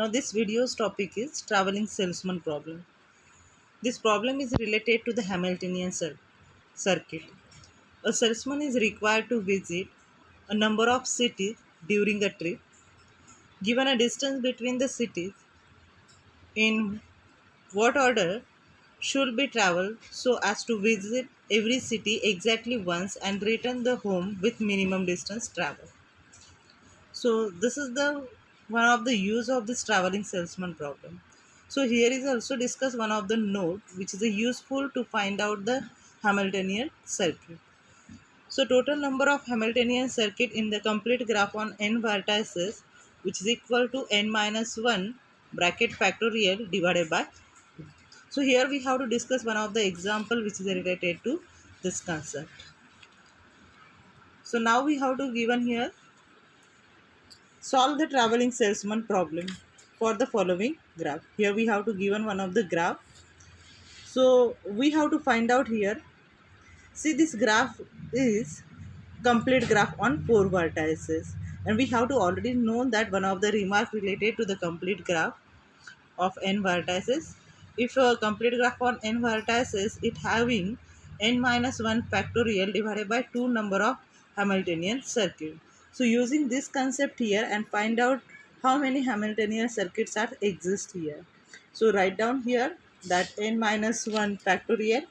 Now this video's topic is traveling salesman problem. This problem is related to the Hamiltonian circuit. A salesman is required to visit a number of cities during a trip. Given a distance between the cities, in what order should be traveled so as to visit every city exactly once and return the home with minimum distance travel. So this is the one of the use of this traveling salesman problem. So here is also discuss one of the node which is a useful to find out the Hamiltonian circuit. So total number of Hamiltonian circuit in the complete graph on n vertices which is equal to n minus 1 bracket factorial divided by. So here we have to discuss one of the example which is related to this concept. So now we have to given here solve the traveling salesman problem for the following graph. Here we have to given one of the graph. So we have to find out here. See, this graph is complete graph on 4 vertices, and we have to already know that one of the remark related to the complete graph of n vertices. If a complete graph on n vertices, it having n minus 1 factorial divided by 2 number of Hamiltonian circuit. So using this concept here and find out how many Hamiltonian circuits are exist here. So write down here that n minus 1 factorial,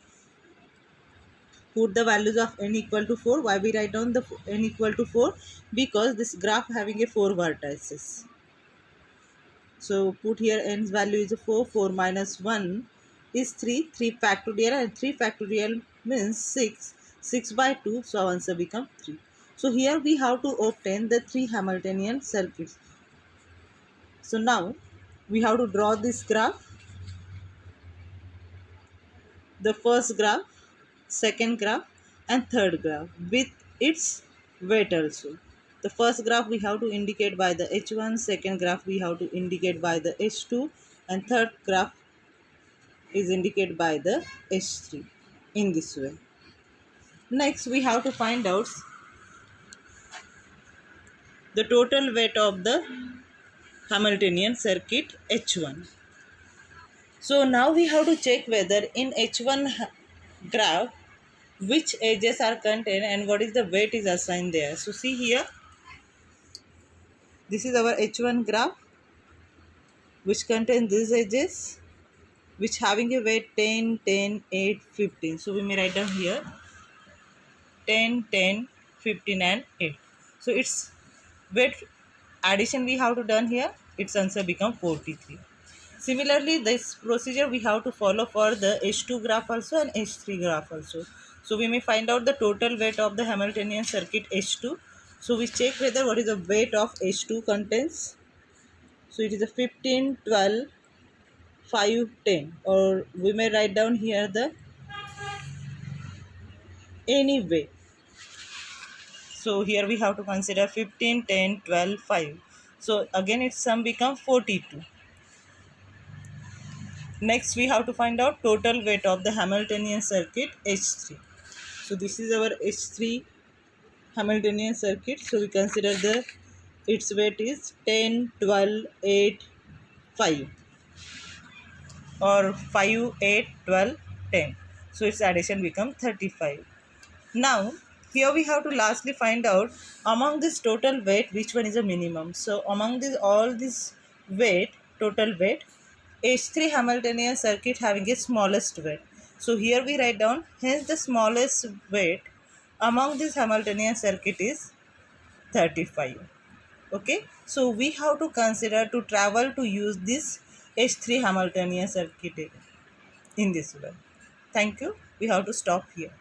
put the values of n equal to 4. Why we write down the n equal to 4? Because this graph having a 4 vertices. So put here n's value is 4, 4 minus 1 is 3, 3 factorial, and 3 factorial means 6, 6 by 2, so our answer become 3. So here we have to obtain the 3 Hamiltonian circuits. So now we have to draw this graph, the first graph, second graph and third graph with its weight also. The first graph we have to indicate by the H1, second graph we have to indicate by the H2, and third graph is indicated by the H3 in this way. Next we have to find out the total weight of the Hamiltonian circuit H1. So now we have to check whether in H1 graph which edges are contained and what is the weight is assigned there. So see here, this is our H1 graph which contains these edges which having a weight 10, 10, 8, 15. So we may write down here 10, 10, 15 and 8. So its weight addition we have to done here, its answer become 43. Similarly, this procedure we have to follow for the H2 graph also and H3 graph also. So we may find out the total weight of the Hamiltonian circuit H2. So we check whether what is the weight of H2 contains. So it is a 15, 12, 5, 10, or we may write down here the any way. So here we have to consider 15, 10, 12, 5. So again its sum become 42. Next we have to find out total weight of the Hamiltonian circuit H3. So this is our H3 Hamiltonian circuit. So we consider the its weight is 10, 12, 8, 5, or 5, 8, 12, 10. So its addition become 35. Now here we have to lastly find out among this total weight which one is a minimum. So among this all this weight, total weight, H3 Hamiltonian circuit having a smallest weight. So here we write down hence the smallest weight among this Hamiltonian circuit is 35. Okay, so we have to consider to travel to use this H3 Hamiltonian circuit in this way. Thank you. We have to stop here.